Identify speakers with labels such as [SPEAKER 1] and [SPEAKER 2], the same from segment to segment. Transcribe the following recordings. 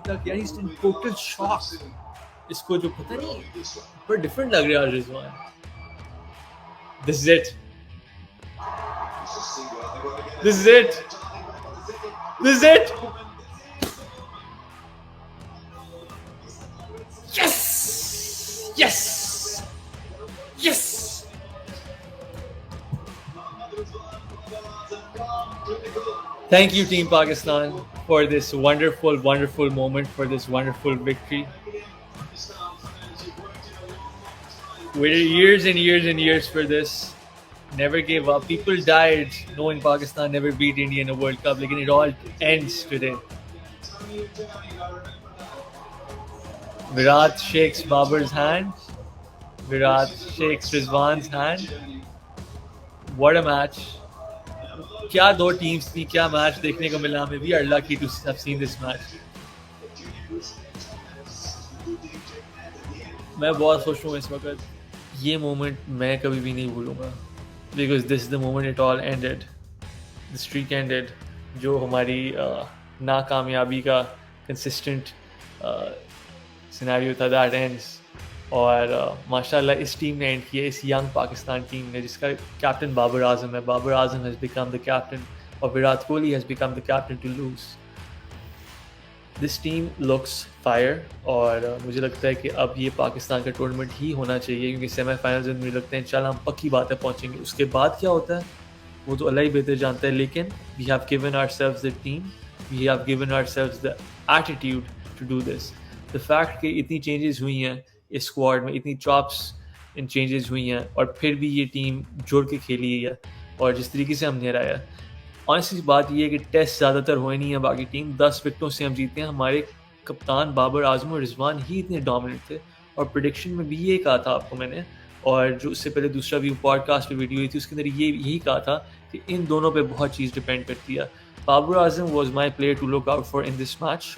[SPEAKER 1] तक यार he's in total shock. इसको जो पता नहीं पर डिफरेंट लग रहा है Rizwan. This is it. This is it. This is it. Yes. Yes. Yes. Thank you, Team Pakistan, for this wonderful, wonderful moment, for this wonderful victory. Waited years and years and years for this. Never gave up. People died knowing Pakistan never beat India in a World Cup. Like, it all ends today. Virat shakes Babar's hand. Virat shakes Rizwan's hand. What a match. क्या दो teams थी, क्या match देखने को मिला हमें. We are lucky to have seen this match. मैं बहुत खुश हूँ इस वक्त. ये मोमेंट मैं कभी भी नहीं भूलूंगा. Because this is the moment it all ended. The streak ended. जो हमारी नाकामयाबी का consistent scenario था, that ends. और माशाल्लाह इस टीम ने एंड किया, इस यंग पाकिस्तान टीम ने, जिसका कैप्टन बाबर आजम है. Babar Azam has become the captain और Virat Kohli has become the captain to lose. This team looks fire. और मुझे लगता है कि अब ये पाकिस्तान का टूर्नामेंट ही होना चाहिए, क्योंकि सेमीफाइनल्स में मुझे लगता है इंशाल्लाह हम पक्की बात है पहुँचेंगे. उसके बाद क्या होता है वो तो अल्लाह ही बेहतर जानता है. लेकिन we have given ourselves the team, we have given ourselves the attitude to do this. The fact कि इतनी चेंजेस हुई हैं इस स्क्वाड में, इतनी चॉप्स इन चेंजेस हुई हैं, और फिर भी ये टीम जुड़ के खेली है और जिस तरीके से हमने हराया. ऑनेस्टली बात ये है कि टेस्ट ज़्यादातर हुए नहीं है बाकी टीम. 10 विकेटों से हम जीते हैं. हमारे कप्तान बाबर आजम और रिजवान ही इतने डोमिनेंट थे. और प्रेडिक्शन में भी ये कहा था आपको मैंने, और जो उससे पहले दूसरा भी पॉडकास्ट पे वीडियो हुई थी उसके अंदर यही कहा था कि इन दोनों पे बहुत चीज़ डिपेंड करती है. Babar Azam was my player to look out for in this match.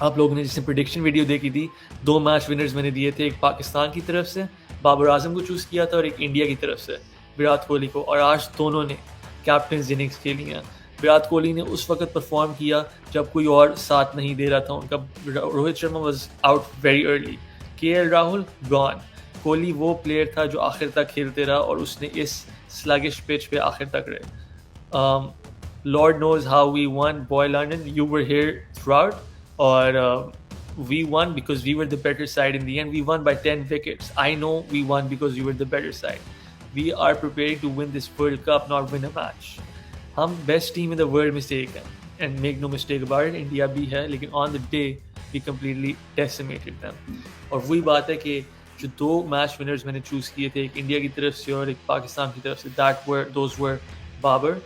[SPEAKER 1] आप लोगों ने जिसने प्रेडिक्शन वीडियो देखी थी, 2 मैच विनर्स मैंने दिए थे. एक पाकिस्तान की तरफ से बाबर आजम को चूज़ किया था और एक इंडिया की तरफ से विराट कोहली को. और आज दोनों ने कैप्टन इनिंग्स खेली हैं. विराट कोहली ने उस वक्त परफॉर्म किया जब कोई और साथ नहीं दे रहा था उनका. Rohit Sharma was out very early. KL Rahul gone. Kohli वो प्लेयर था जो आखिर तक खेलते रहा और उसने इस स्लगिश पिच पे आखिर तक रहे. Lord knows how we won. Boy London, you were here throughout. और we won because we were the better side in the end. We won by 10 wickets. I know we won because we were the better side. We are preparing to win this World Cup, not win a match. हम best team in the world में से एक हैं. And make no mistake about it, India भी है, लेकिन on the day we completely decimated them. और वही बात है कि जो 2 मैच विनर्स मैंने चूज़ किए थे, एक इंडिया की तरफ से और एक पाकिस्तान की तरफ से, those were Babar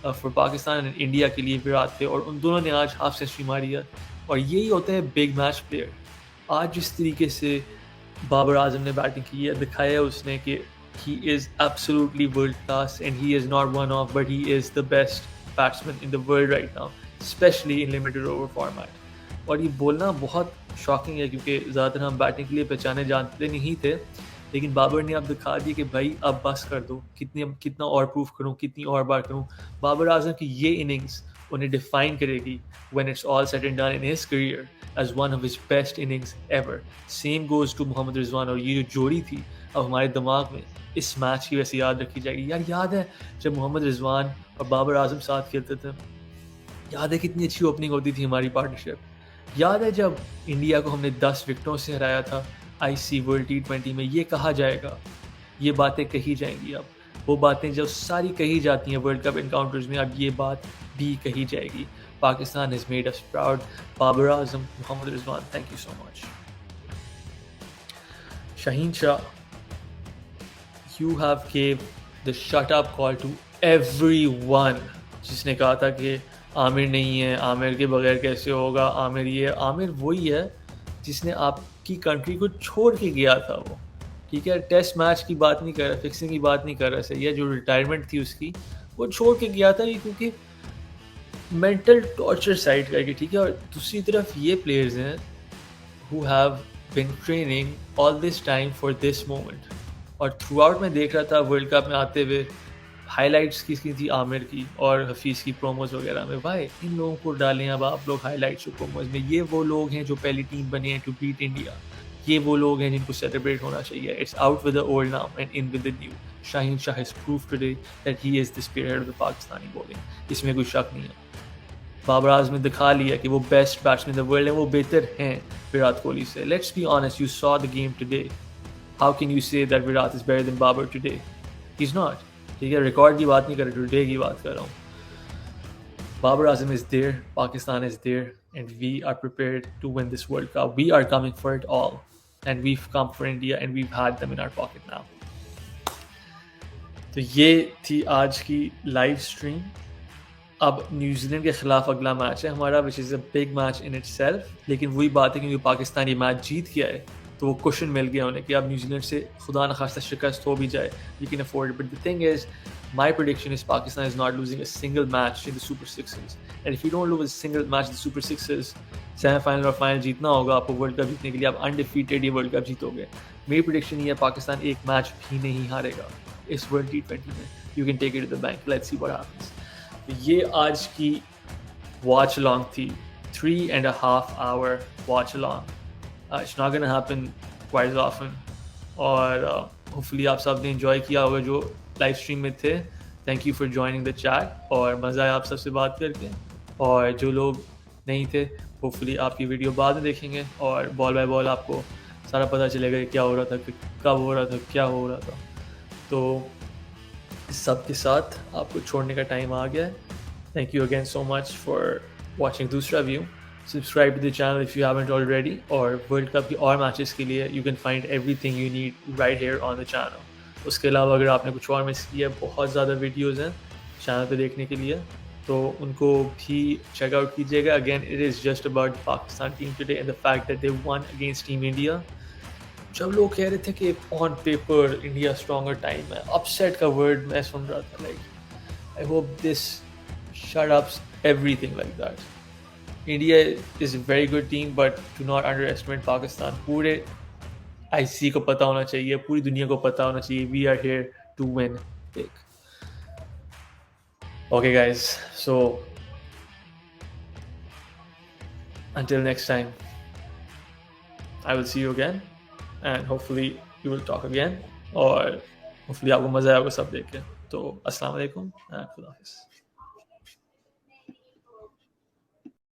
[SPEAKER 1] for Pakistan and India के लिए विराट थे. और उन दोनों ने आज हाफ सेंचुरी मारी है. और यही होता है बिग मैच प्लेयर. आज जिस तरीके से बाबर आजम ने बैटिंग की है, दिखाया उसने कि he is absolutely world class and he is not one off, but he is the best batsman in the world right now, especially in limited over format. और ये बोलना बहुत शॉकिंग है क्योंकि ज़्यादातर हम बैटिंग के लिए पहचाने जानते नहीं थे, लेकिन बाबर ने अब दिखा दिया कि भाई अब बस कर दो, कितना और प्रूफ करूँ, कितनी और बार करूँ. बाबर आजम की ये इनिंग्स उन्हें डिफाइन करेगी when it's all said and done in his career as one of his best innings ever. Same goes to Mohammad Rizwan. और ये जो जोड़ी थी अब हमारे दिमाग में इस मैच की वैसे याद रखी जाएगी. यार याद है जब मोहम्मद रिजवान और बाबर आजम साथ खेलते थे, याद है कितनी अच्छी ओपनिंग होती थी हमारी पार्टनरशिप. याद है जब इंडिया को हमने 10 विकेटों से हराया था IC वर्ल्ड T20 में. ये कहा जाएगा, ये बातें कही जाएंगी. अब वो बातें जो सारी कही जाती हैं वर्ल्ड कप एनकाउंटर्स में, अब ये बात भी कही जाएगी. Pakistan has made us proud. Babar Azam, Mohammad Rizwan, thank you so much. Shaheen Shah, you have gave the shut up call to everyone. जिसने कहा था कि आमिर नहीं है, आमिर के बगैर कैसे होगा, आमिर ये. आमिर वही है जिसने आपकी कंट्री को छोड़ के गया था. वो ठीक है, टेस्ट मैच की बात नहीं कर रहा, फिक्सिंग की बात नहीं कर रहा, सही है, जो रिटायरमेंट थी उसकी वो छोड़ के गया था क्योंकि मेंटल टॉर्चर साइड करके. ठीक है. और दूसरी तरफ ये प्लेयर्स हैं who have been training all this time for this moment. और थ्रू आउट मैं देख रहा था वर्ल्ड कप में आते हुए हाइलाइट्स किसकी थी? आमिर की और हफीज़ की प्रोमोज वगैरह में। भाई इन लोगों को डालें अब आप लोग हाइलाइट्स और प्रोमोज में। ये वो लोग हैं जो पहली टीम बने हैं टू बीट इंडिया। ये वो लोग हैं जिनको सेलिब्रेट होना चाहिए। It's out with the old now and in with the new. Shaheen Shah has proved today that he is the spearhead of the Pakistani bowling. इसमें कोई शक नहीं है। बाबर आजम ने दिखा लिया कि वो best batsman in the world है, वो बेहतर हैं विराट कोहली से। Let's be honest, you saw the game today. How can you say that Virat is better than Babar today? He is not. ठीक है, रिकॉर्ड की बात नहीं कर रहा, टुडे की बात कर रहा हूँ। Babar Azam is there, Pakistan is there, and we are prepared to win this world cup. We are coming for it all, and we've come for India, and we've had them in our pocket now. तो ये थी आज की live stream. अब New Zealand के खिलाफ अगला match है हमारा, which is a big match in itself. लेकिन वही बात है, क्योंकि पाकिस्तान ये मैच जीत गया है तो वो क्वेश्चन मिल गया उन्हें कि अब न्यूजीलैंड से खुदा न खास्ता शिकस्त हो भी जाए, you can afford. But the thing is, my prediction is Pakistan is not losing a single match in the super sixes. And if you don't lose a single match in the super sixes, semifinal और final जीतना होगा आपको world cup जीतने के लिए। आप undefeated ये world cup जीतोगे। मेरी प्रेडिक्शन ये है, पाकिस्तान एक मैच भी नहीं हारेगा इस वर्ल्ड T20 में। You can take it to the bank, let's see what happens. ये आज की वॉच अलॉन्ग थी, 3.5 hour watch along. It's not gonna happen quite as often. और होपफुली आप सब ने इन्जॉय किया होगा जो लाइव स्ट्रीम में थे। Thank you for joining the chat, और मज़ा आया आप सबसे बात करके। और जो लोग नहीं थे, होपफुली आपकी वीडियो बाद में देखेंगे और बॉल बाय बॉल आपको सारा पता चलेगा कि क्या हो रहा था, कब हो रहा था, क्या हो रहा था। तो इस सब के साथ आपको छोड़ने का टाइम आ गया है। Thank you again so much for watching दूसरा view. Subscribe to the channel if you haven't already, और वर्ल्ड कप की और मैचेस के लिए you can find everything you need right here on the channel. उसके अलावा अगर आपने कुछ और मिस किया, बहुत ज़्यादा वीडियोज़ हैं चैनल पे देखने के लिए, तो उनको भी चेकआउट कीजिएगा। Again, it is just about Pakistan team today and the fact that they one against team India. जब लोग कह रहे थे कि on paper India stronger time है, अपसेट का वर्ड मैं सुन रहा था, like I hope this shut ups everything like that. India is a very good team, but do not under estimate Pakistan. पूरे आईसीसी को पता होना चाहिए, पूरी दुनिया को पता होना चाहिए, we are here to win big. Okay guys, so until next time, I will see you again, and hopefully we will talk again, और hopefully आपको मज़ा आएगा सब देख के। तो अस्सलाम वालेकुम एंड खुदा हाफिज़।